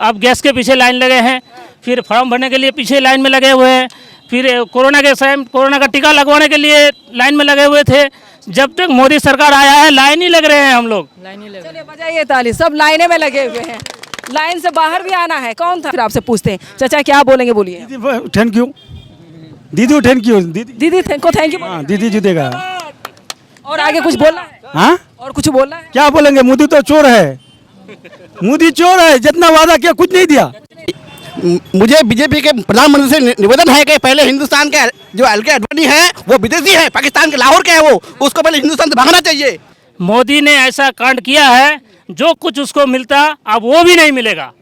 अब गैस के पीछे लाइन लगे हैं, फिर फॉर्म भरने के लिए पीछे लाइन में लगे हुए हैं, फिर कोरोना के समय कोरोना का टीका लगवाने के लिए लाइन में लगे हुए थे। जब तक मोदी सरकार आया है लाइन ही लग रहे हैं हम लोग। चलिए बजाइए ताली, सब लाइने में लगे हुए हैं, लाइन से बाहर भी आना है। कौन था? फिर आपसे पूछते हैं, चाचा क्या बोलेंगे, बोलिए। थैंक यू दीदी, थैंक यू दीदी, दीदी थैंक यू। हाँ दीदी जीतेगा। और आगे कुछ बोलना है? हाँ और कुछ बोलना है? क्या बोलेंगे, मोदी तो चोर है, मोदी चोर है, जितना वादा किया कुछ नहीं दिया। मुझे बीजेपी के प्रधानमंत्री से निवेदन है कि पहले हिंदुस्तान के जो एल के अडवाणी है वो विदेशी है, पाकिस्तान के लाहौर के है, वो उसको पहले हिंदुस्तान से भागना चाहिए। मोदी ने ऐसा कांड किया है जो कुछ उसको मिलता अब वो भी नहीं मिलेगा।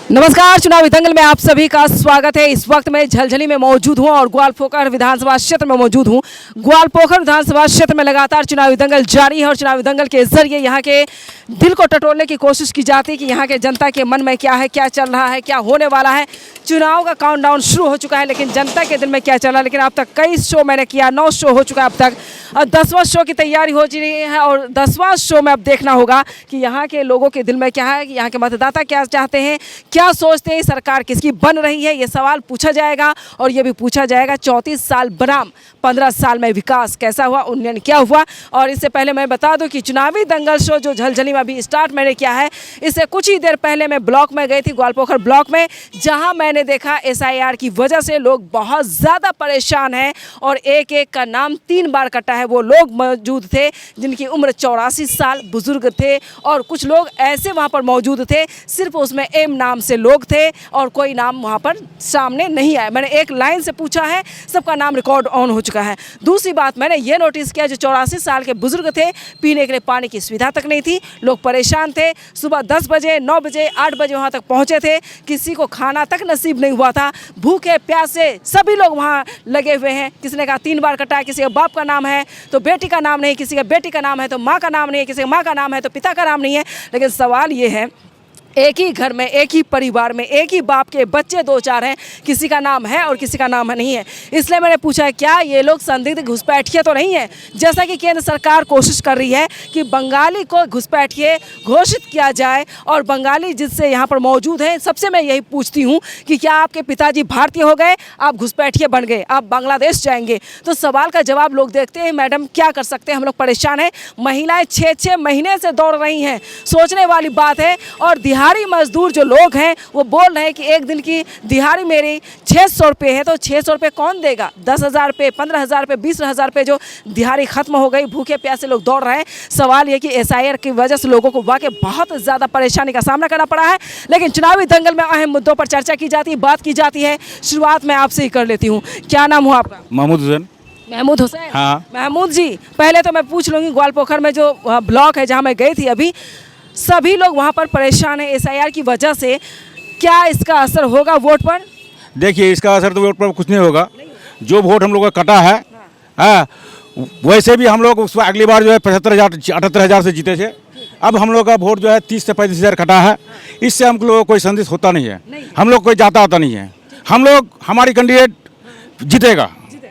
नमस्कार, चुनावी दंगल में आप सभी का स्वागत है। इस वक्त मैं झलझली में मौजूद हूं और ग्वालपोखर विधानसभा क्षेत्र में मौजूद हूं। ग्वालपोखर विधानसभा क्षेत्र में लगातार चुनावी दंगल जारी है और चुनावी दंगल के जरिए यहां के दिल को टटोलने की कोशिश की जाती है कि यहां के जनता के मन में क्या है, क्या चल रहा है, क्या होने वाला है। चुनाव का काउंटडाउन शुरू हो चुका है, लेकिन जनता के दिल में क्या चल रहा है। लेकिन अब तक कई शो मैंने किया, 9 शो हो चुका है अब तक, और 10वां शो की तैयारी हो रही है। और 10वां शो में अब देखना होगा कि यहाँ के लोगों के दिल में क्या है, कि यहाँ के मतदाता क्या चाहते हैं, क्या सोचते हैं, सरकार किसकी बन रही है। ये सवाल पूछा जाएगा और ये भी पूछा जाएगा 34 साल बनाम 15 साल में विकास कैसा हुआ, उन्नयन क्या हुआ। और इससे पहले मैं बता दूं कि चुनावी दंगल शो जो झलझली में अभी स्टार्ट मैंने किया है, इससे कुछ ही देर पहले मैं ब्लॉक में गई थी, ग्वालपोखर ब्लॉक में, जहां मैंने देखा SIR की वजह से लोग बहुत ज़्यादा परेशान हैं और एक एक का नाम 3 बार कटा है। वो लोग मौजूद थे जिनकी उम्र 84 साल, बुजुर्ग थे, और कुछ लोग ऐसे वहाँ पर मौजूद थे सिर्फ उसमें एम नाम से लोग थे और कोई नाम वहाँ पर सामने नहीं आया। मैंने एक लाइन से पूछा है, सबका नाम रिकॉर्ड ऑन हो चुका है। दूसरी बात मैंने ये नोटिस किया, जो 84 साल के बुजुर्ग थे, पीने के लिए पानी की सुविधा तक नहीं थी, लोग परेशान थे। सुबह 10 बजे, 9 बजे, 8 बजे वहाँ तक पहुँचे थे, किसी को खाना तक नसीब नहीं हुआ था। भूखे प्यासे सभी लोग वहाँ लगे हुए हैं। किसी ने कहा 3 बार कटा है, किसी का बाप का नाम है तो बेटी का नाम नहीं, किसी का बेटी का नाम है तो माँ का नाम नहीं है, किसी का माँ का नाम है तो पिता का नाम नहीं है। लेकिन सवाल ये है, एक ही घर में, एक ही परिवार में, एक ही बाप के बच्चे 2-4 हैं, किसी का नाम है और किसी का नाम नहीं है। इसलिए मैंने पूछा क्या ये लोग संदिग्ध घुसपैठिए तो नहीं है, जैसा कि केंद्र सरकार कोशिश कर रही है कि बंगाली को घुसपैठिए घोषित किया जाए। और बंगाली जिससे यहाँ पर मौजूद हैं, सबसे मैं यही पूछती हूँ कि क्या आपके पिताजी भारतीय हो गए, आप घुसपैठिए बन गए, आप बांग्लादेश जाएंगे? तो सवाल का जवाब लोग देखते हैं। मैडम क्या कर सकते हैं, हम लोग परेशान हैं। महिलाएँ 6-6 महीने से दौड़ रही हैं, सोचने वाली बात है। और दिहाड़ी मजदूर जो लोग हैं वो बोल रहे हैं कि एक दिन की दिहाड़ी मेरी 600 रुपये है, तो 600 रुपये कौन देगा? 10,000 रुपये, 15,000 रुपये, 20,000 रुपये जो दिहाड़ी खत्म हो गई, भूखे प्यासे लोग दौड़ रहे हैं। सवाल ये कि SIR की वजह से लोगों को वाकई बहुत ज़्यादा परेशानी का सामना करना पड़ा है। लेकिन चुनावी दंगल में अहम मुद्दों पर चर्चा की जाती है, बात की जाती है। शुरुआत मैं आपसे ही कर लेती हूँ, क्या नाम हुआ आपका? महमूद हुसैन। महमूद हुसैन। हाँ। महमूद जी, पहले तो मैं पूछ लूँगी, ग्वालपोखर में जो ब्लॉक है जहाँ मैं गई थी अभी, सभी लोग वहाँ पर परेशान हैं SIR की वजह से, क्या इसका असर होगा वोट पर? देखिए, इसका असर तो वोट पर कुछ नहीं होगा। जो वोट हम लोग का कटा है, हाँ, वैसे भी हम लोग उसमें अगली बार जो है 75,000-78,000 से जीते थे। अब हम लोग का वोट जो है 30 से 35,000 कटा है। इससे हम लोगों को कोई संदेश होता नहीं है, हम लोग कोई जाता आता नहीं है। हम लोग, हमारी कैंडिडेट जीतेगा,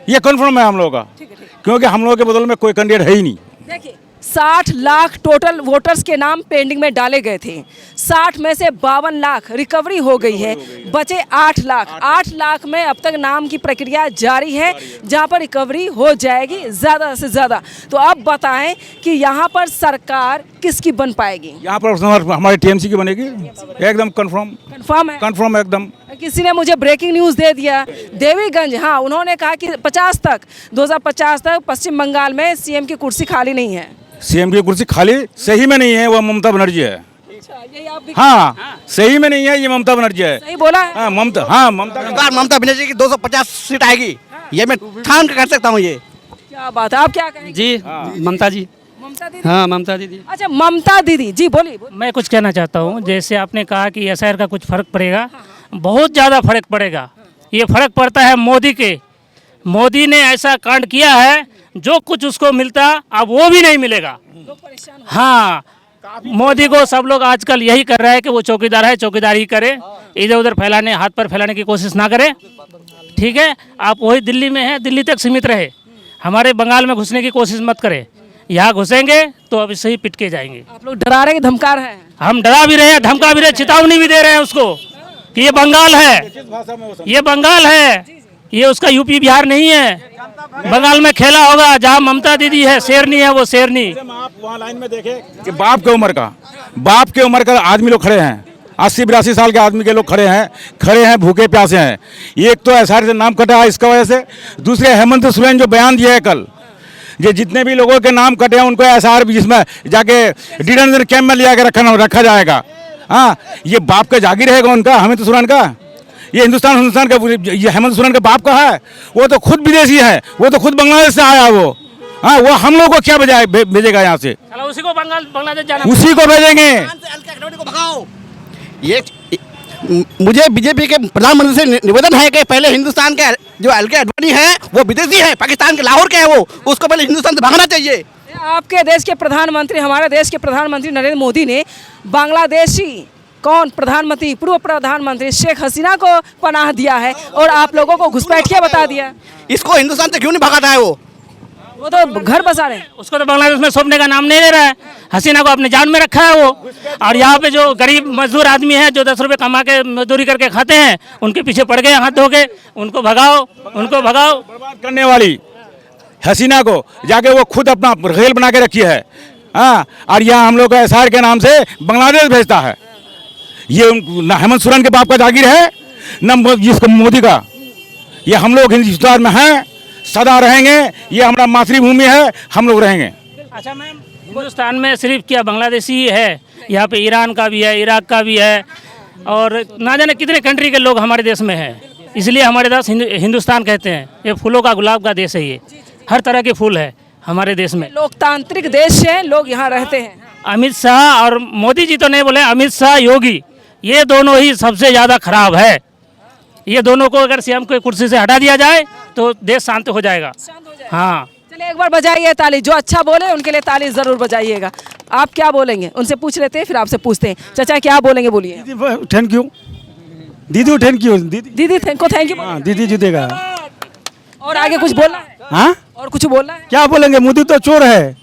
ये कन्फर्म है हम लोग का, क्योंकि हम लोग के बदल में कोई कैंडिडेट है ही नहीं। देखिए, 60 लाख टोटल वोटर्स के नाम पेंडिंग में डाले गए थे, 60 में से 52 लाख रिकवरी हो गई है, बचे 8 लाख। 8 लाख में अब तक नाम की प्रक्रिया जारी है, जहां पर रिकवरी हो जाएगी ज़्यादा से ज़्यादा। तो अब बताएं कि यहाँ पर सरकार किसकी बन पाएगी? यहाँ पर हमारी TMC की बनेगी, एकदम कंफर्म है? कंफर्म एकदम। किसी ने मुझे ब्रेकिंग न्यूज़ दे दिया, देवीगंज, हाँ, उन्होंने कहा कि 2050 तक पश्चिम बंगाल में CM की कुर्सी खाली नहीं है। CM की कुर्सी खाली सही में नहीं है, वो ममता बनर्जी है। यही आप भी हाँ, सही में नहीं है, ये ममता बनर्जी है। सही बोला है? हाँ, ममता बनर्जी की 250 सीट आएगी, ये मैं ठान कर सकता हूँ। ये क्या बात है, आप क्या कहेंगे? जी, ममता जी। ममता दीदी? हाँ, ममता दीदी। अच्छा, ममता दीदी जी, बोलिए। मैं कुछ कहना चाहता हूँ, जैसे आपने कहा कि SIR का कुछ फ़र्क पड़ेगा, बहुत ज़्यादा फर्क पड़ेगा। ये फर्क पड़ता है मोदी के। मोदी ने ऐसा कांड किया है जो कुछ उसको मिलता अब वो भी नहीं मिलेगा। हाँ, मोदी को सब लोग आजकल यही कर रहा है कि वो चौकीदार है, चौकीदारी करे, इधर उधर फैलाने, हाथ पर फैलाने की कोशिश ना करे। ठीक है, आप वही दिल्ली में हैं, दिल्ली तक सीमित रहे, हमारे बंगाल में घुसने की कोशिश मत करें। यहाँ घुसेंगे तो अब इससे ही पिट के जाएंगे। आप लोग डरा रहे हैं, धमका रहे हैं? हम डरा भी रहे हैं, धमका भी रहे, चेतावनी भी दे रहे हैं उसको कि ये बंगाल है, ये बंगाल है, ये उसका यूपी बिहार नहीं है। बंगाल में खेला होगा जहाँ ममता दीदी है, शेरनी है वो शेरनी। आप वहाँ लाइन में देखे कि बाप के उम्र का आदमी लोग खड़े हैं, 80-82 साल के आदमी के लोग खड़े हैं भूखे प्यासे हैं। एक तो एसआर से नाम कटा है इसका वजह से, दूसरे हेमंत सोरेन जो बयान दिया है कल, ये जितने भी लोगों के नाम कटे हैं उनको एसआर जिसमें जाके डिटेंशन कैंप में लिया के रखा जाएगा। हाँ, ये बाप का जागीर रहेगा उनका, हेमंत सोरेन का। ये हिंदुस्तान का, ये हेमंत सोरेन के बाप का है। वो तो खुद विदेशी है, वो तो खुद बांग्लादेश से आया वो। हाँ, वो हम लोग को क्या भेजेगा यहाँ से? उसी को बांग्लादेश जाना, उसी को भेजेंगे। ये मुझे बीजेपी के प्रधानमंत्री से निवेदन है कि पहले हिंदुस्तान के जो एलके अडवाणी है वो विदेशी है, पाकिस्तान के लाहौर के है वो, उसको पहले हिंदुस्तान से भागना चाहिए। आपके देश के प्रधानमंत्री, हमारे देश के प्रधानमंत्री नरेंद्र मोदी ने बांग्लादेशी प्रधानमंत्री, पूर्व प्रधानमंत्री शेख हसीना को पनाह दिया है और आप लोगों को घुसपैठिया बता दिया। इसको हिंदुस्तान से क्यों नहीं भगाता है वो तो घर बसा रहे हैं। उसको तो बांग्लादेश में सौंपने का नाम नहीं ले रहा है। हसीना को अपने जान में रखा है वो। और यहाँ पे जो गरीब मजदूर आदमी है जो 10 रुपए कमा के मजदूरी करके खाते हैं, उनके पीछे पड़ गए हाथ धो के। उनको भगाओ, उनको भगाओ। बर्बाद करने वाली हसीना को जाके वो खुद अपना रेल बना के रखी है। हाँ, और यहाँ हम लोग को एसआर के नाम से बांग्लादेश भेजता है। ये न हेमंत सोरेन के बाप का जागीर है, न जिसको मोदी का। ये हम लोग हिंदुस्तान में हैं, सदा रहेंगे। ये हमारा मातृभूमि है, हम लोग रहेंगे। अच्छा मैम, हिंदुस्तान में सिर्फ क्या बांग्लादेशी ही है? यहाँ पे ईरान का भी है, इराक का भी है, और ना जाने कितने कंट्री के लोग हमारे देश में हैं। इसलिए हमारे देश हिंदुस्तान कहते हैं। ये फूलों का गुलाब का देश है। ये हर तरह के फूल है हमारे देश में। लोकतांत्रिक देश है, लोग यहाँ रहते हैं। अमित शाह और मोदी जी तो नहीं बोले, अमित शाह योगी, ये दोनों ही सबसे ज़्यादा खराब है। ये दोनों को अगर सीएम को कुर्सी से हटा दिया जाए तो देश शांत हो जाएगा। हाँ, चलिए एक बार बजाइए ताली। जो अच्छा बोले उनके लिए ताली जरूर बजाइएगा। आप क्या बोलेंगे उनसे पूछ लेते हैं, फिर आपसे पूछते हैं। चाचा क्या बोलेंगे, बोलिए। थैंक यू दीदी, थैंक यू दीदी थैंक यू। हाँ, दीदी जीतेगा। और आगे कुछ बोलना है? हाँ, और कुछ बोलना है? क्या बोलेंगे? मोदी तो चोर है,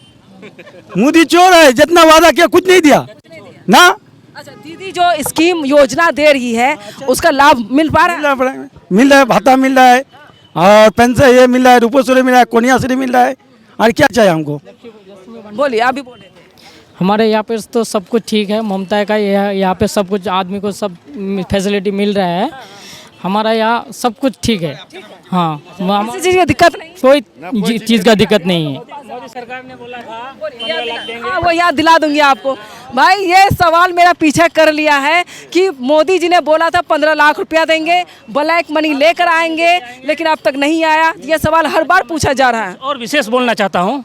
मोदी चोर है। जितना वादा किया कुछ नहीं दिया ना। अच्छा, दीदी जो स्कीम योजना दे रही है उसका लाभ मिल पा रहा है? मिल रहा है, भाता मिल रहा है, और पेंशन ये मिल रहा है, रूपोश्वरी मिल रहा है, कन्याश्री मिल रहा है। और क्या चाहिए हमको? बोलिए, आप भी बोले। हमारे यहाँ पे तो सब कुछ ठीक है। ममता का यहाँ पे सब कुछ आदमी को सब फैसिलिटी मिल रहा है। हमारा यहाँ सब कुछ ठीक है। हाँ, किसी चीज़ की दिक्कत नहीं, कोई चीज़ का दिक्कत नहीं है। मोदी सरकार ने बोला था हाँ वो याद दिला दूंगी आपको। भाई ये सवाल मेरा पीछे कर लिया है कि मोदी जी ने बोला था 15 लाख रुपया देंगे, ब्लैक मनी लेकर आएंगे, लेकिन अब तक नहीं आया। ये सवाल हर बार पूछा जा रहा है। और विशेष बोलना चाहता हूँ,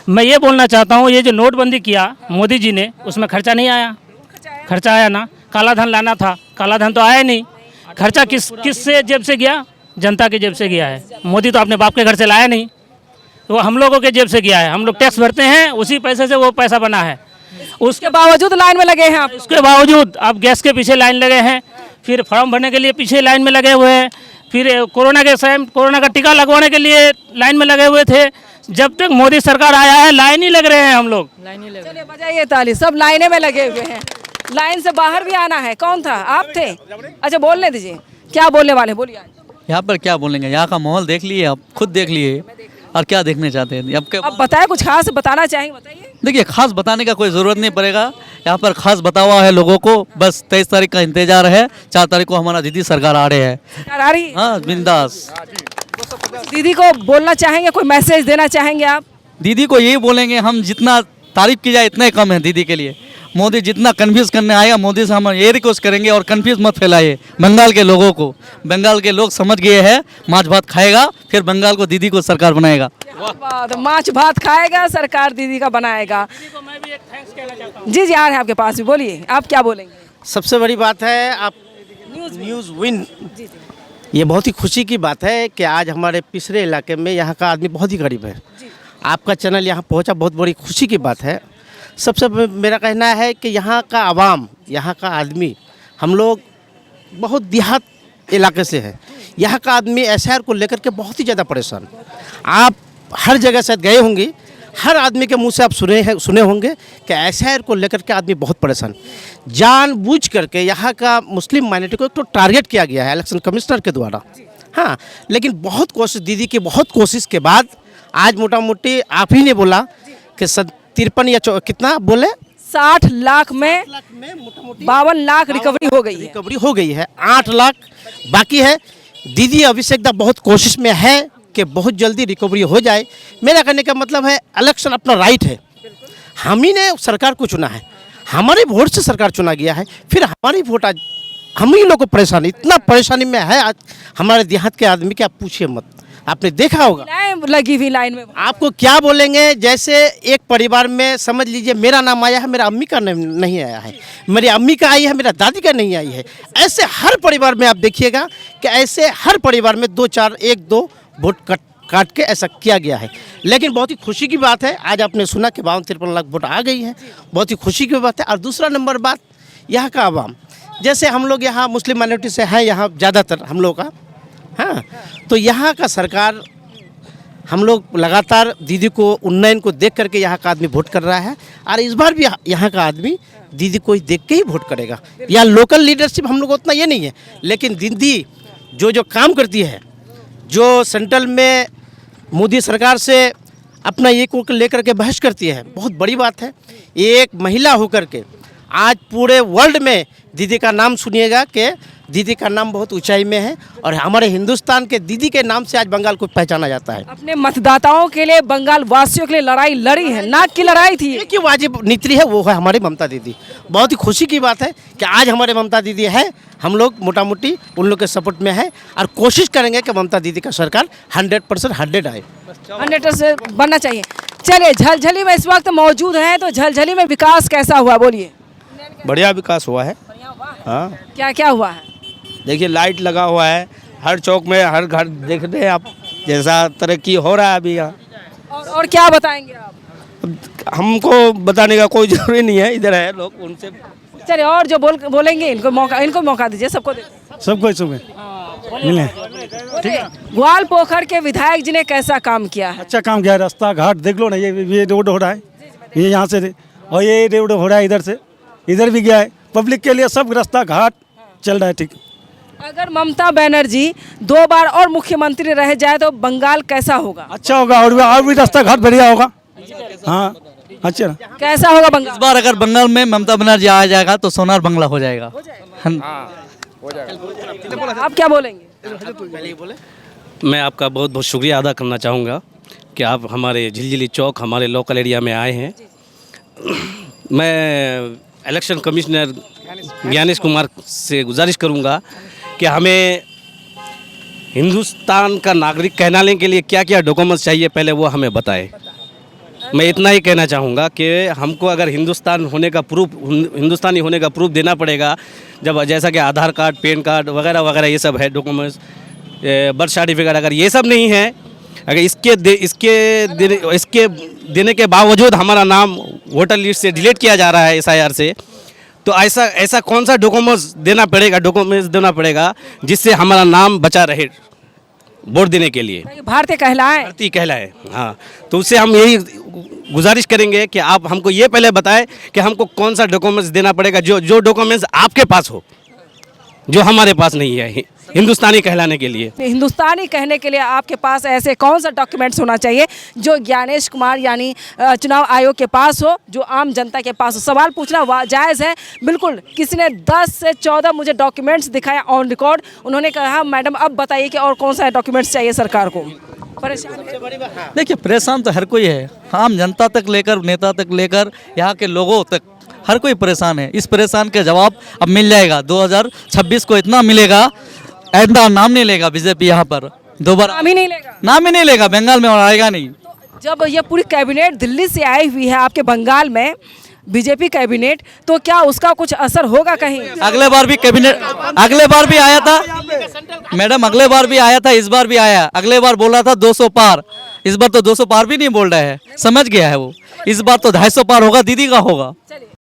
मैं ये बोलना चाहता हूँ, ये जो नोटबंदी किया मोदी जी ने, उसमें खर्चा नहीं आया। खर्चा आया ना, काला धन लाना था, काला धन तो आया नहीं। खर्चा किस से जेब से गया? जनता के जेब से गया है। मोदी तो अपने बाप के घर से लाया नहीं, वो हम लोगों के जेब से गया है। हम लोग टैक्स भरते हैं, उसी पैसे से वो पैसा बना है। उसके बावजूद लाइन में लगे हैं आप। उसके बावजूद आप गैस के पीछे लाइन लगे हैं, फिर फॉर्म भरने के लिए पीछे लाइन में लगे हुए हैं, फिर कोरोना के समय कोरोना का टीका लगवाने के लिए लाइन में लगे हुए थे। जब तक मोदी सरकार आया है लाइन ही लग रहे हैं हम लोग। चलिए बजाइए ताली। सब लाइने में लगे हुए हैं। लाइन से बाहर भी आना है। कौन था? आप थे? अच्छा बोलने दीजिए, क्या बोलने वाले, बोलिए। यहाँ पर क्या बोलेंगे? यहाँ का माहौल देख लिए, आप खुद देख लिए, और क्या देखने चाहते हैं? अब बताए, कुछ खास बताना चाहेंगे, बताइए। देखिए, खास बताने का कोई ज़रूरत नहीं पड़ेगा। यहाँ पर खास बता हुआ है लोगों को, बस 23 तारीख का इंतजार है। 4 तारीख को हमारा दीदी सरकार आ रहे हैं। आ रही है? हाँ, बिंदास। दीदी को बोलना चाहेंगे, कोई मैसेज देना चाहेंगे आप? दीदी को यही बोलेंगे, हम जितना तारीफ की जाए इतना ही कम है दीदी के लिए। मोदी जितना कन्फ्यूज़ करने आएगा, मोदी से हम ये रिक्वेस्ट करेंगे, और कन्फ्यूज़ मत फैलाइए बंगाल के लोगों को। बंगाल के लोग समझ गए हैं, माछ भात खाएगा, फिर बंगाल को दीदी को सरकार बनाएगा। माछ भात खाएगा, सरकार दीदी का बनाएगा। जी जी, आ रहे हैं आपके पास भी, बोलिए आप क्या बोलेंगे? सबसे बड़ी बात है आप न्यूज़ विन, ये बहुत ही खुशी की बात है कि आज हमारे पिछड़े इलाके में यहाँ का आदमी बहुत ही गरीब है। आपका चैनल यहाँ पहुँचा, बहुत बड़ी खुशी की बात है। सबसे मेरा कहना है कि यहाँ का आवाम, यहाँ का आदमी, हम लोग बहुत देहात इलाके से है। यहाँ का आदमी एसआर को लेकर के बहुत ही ज़्यादा परेशान। आप हर जगह शायद गए होंगे, हर आदमी के मुंह से आप सुने होंगे कि एसआईआर को लेकर के आदमी बहुत परेशान, जानबूझ करके यहाँ का मुस्लिम माइनॉरिटी को एक तो टारगेट किया गया है इलेक्शन कमिश्नर के द्वारा। हाँ, लेकिन बहुत कोशिश, दीदी की बहुत कोशिश के बाद आज मोटा मोटी आप ही ने बोला कि 53 या कितना बोले 60 लाख में 52 लाख रिकवरी हो गई है। रिकवरी हो गई है, 8 लाख बाकी है। दीदी अभिषेक दा बहुत कोशिश में है कि बहुत जल्दी रिकवरी हो जाए। मेरा कहने का मतलब है इलेक्शन अपना राइट है, हम ही ने सरकार को चुना है, हमारे वोट से सरकार चुना गया है, फिर हमारी वोट आज हम ही लोग को परेशानी, इतना परेशानी में है आज हमारे देहात के आदमी के, आप पूछिए मत। आपने देखा होगा लाइन लगी हुई लाइन में, आपको क्या बोलेंगे, जैसे एक परिवार में समझ लीजिए मेरा नाम आया है, मेरा अम्मी का नहीं आया है, मेरी अम्मी का आई है, मेरा दादी का नहीं आई है। ऐसे हर परिवार में आप देखिएगा कि ऐसे हर परिवार में 2-4 1-2 वोट काट के ऐसा किया गया है। लेकिन बहुत ही खुशी की बात है, आज आपने सुना कि 52-53 लाख वोट आ गई है, बहुत ही खुशी की बात है। और दूसरा नंबर बात, यहाँ का आवाम, जैसे हम लोग यहाँ मुस्लिम माइनॉरिटी से हैं, यहाँ ज़्यादातर हम लोग का, हाँ, तो यहाँ का सरकार, हम लोग लगातार दीदी को उन्नयन को देख करके यहाँ का आदमी वोट कर रहा है। और इस बार भी यहाँ का आदमी दीदी को ही देख के ही वोट करेगा। या लोकल लीडरशिप हम लोग उतना ये नहीं है, लेकिन दीदी जो काम करती है, जो सेंट्रल में मोदी सरकार से अपना ये को लेकर के बहस करती है, बहुत बड़ी बात है। एक महिला होकर के आज पूरे वर्ल्ड में दीदी का नाम सुनिएगा कि दीदी का नाम बहुत ऊंचाई में है, और हमारे हिंदुस्तान के दीदी के नाम से आज बंगाल को पहचाना जाता है। अपने मतदाताओं के लिए, बंगाल वासियों के लिए लड़ाई लड़ी है, नाक की लड़ाई थी। एक ही वाजिब नीति है, वो है हमारी ममता दीदी। बहुत ही खुशी की बात है कि आज हमारे ममता दीदी है, हम लोग मोटा मोटी उन लोग के सपोर्ट में है, और कोशिश करेंगे कि ममता दीदी का सरकार 100% 100 आए, 100% बनना चाहिए। चलिए, झलझली में इस वक्त मौजूद हैं, तो झलझली में विकास कैसा हुआ, बोलिए। बढ़िया विकास हुआ है। हाँ, क्या क्या हुआ है? देखिए लाइट लगा हुआ है हर चौक में, हर घर देख रहे हैं आप, जैसा तरक्की हो रहा है अभी यहाँ। और क्या बताएंगे आप? हमको बताने का कोई जरूरी नहीं है, इधर है लोग, उनसे। चलिए, और जो बोलेंगे इनको मौका दीजिए, सबको मिले। ग्वाल पोखर के विधायक जी ने कैसा काम किया है? अच्छा काम किया है, रास्ता घाट देख लो ना, ये रोड हो रहा है, ये यहाँ से, और ये रोड हो रहा है इधर से, इधर भी गया है, पब्लिक के लिए सब रास्ता घाट चल रहा है। ठीक, अगर ममता बनर्जी 2 बार और मुख्यमंत्री रह जाए तो बंगाल कैसा होगा? अच्छा होगा, और भी रास्ता घाट बढ़िया होगा। हाँ, अच्छा, कैसा होगा बंगाल? इस बार अगर बंगाल में ममता बनर्जी आ जाएगा तो सोनार बंगला हो जाएगा। आप क्या बोलेंगे? मैं आपका बहुत बहुत शुक्रिया अदा करना चाहूँगा कि आप हमारे झिलझिली चौक, हमारे लोकल एरिया में आए हैं। मैं इलेक्शन कमिश्नर ज्ञानेश कुमार से गुजारिश करूँगा कि हमें हिंदुस्तान का नागरिक कहलाने के लिए क्या क्या डॉक्यूमेंट्स चाहिए, पहले वो हमें बताए। मैं इतना ही कहना चाहूँगा कि हमको अगर हिंदुस्तानी होने का प्रूफ देना पड़ेगा, जब जैसा कि आधार कार्ड, पैन कार्ड वगैरह वगैरह ये सब है डॉक्यूमेंट्स, बर्थ सर्टिफिकेट, अगर ये सब नहीं है, अगर इसके देने के बावजूद हमारा नाम वोटर लिस्ट से डिलीट किया जा रहा है SIR से, तो ऐसा कौन सा डॉक्यूमेंट्स देना पड़ेगा जिससे हमारा नाम बचा रहे वोट देने के लिए, भारतीय कहलाए। हाँ, तो उससे हम यही गुजारिश करेंगे कि आप हमको ये पहले बताएं कि हमको कौन सा डॉक्यूमेंट्स देना पड़ेगा, जो डॉक्यूमेंट्स आपके पास हो, जो हमारे पास नहीं है, हिंदुस्तानी कहलाने के लिए। हिंदुस्तानी कहने के लिए आपके पास ऐसे कौन सा डॉक्यूमेंट्स होना चाहिए जो ज्ञानेश कुमार यानी चुनाव आयोग के पास हो, जो आम जनता के पास हो? सवाल पूछना जायज़ है, बिल्कुल। किसी ने 10 से 14 मुझे डॉक्यूमेंट्स दिखाया ऑन रिकॉर्ड। उन्होंने कहा मैडम अब बताइए कि और कौन सा डॉक्यूमेंट्स चाहिए सरकार को? परेशान देखिए, परेशान तो हर कोई है, आम जनता तक लेकर नेता तक लेकर यहाँ के लोगों तक हर कोई परेशान है। इस परेशान के जवाब अब मिल जाएगा। 2026 को इतना मिलेगा, ऐसा नाम नहीं लेगा बीजेपी यहाँ पर दोबारा, नाम ही नहीं लेगा बंगाल में, और आएगा नहीं। जब ये पूरी कैबिनेट दिल्ली से आई हुई है आपके बंगाल में, बीजेपी कैबिनेट, तो क्या उसका कुछ असर होगा कहीं? अगले बार भी आया था मैडम, अगले बार भी आया था, इस बार भी आया। अगले बार बोला था 200 पार, इस बार तो 200 पार भी नहीं बोल रहा है, समझ गया है वो। इस बार तो 250 पार होगा, दीदी का होगा।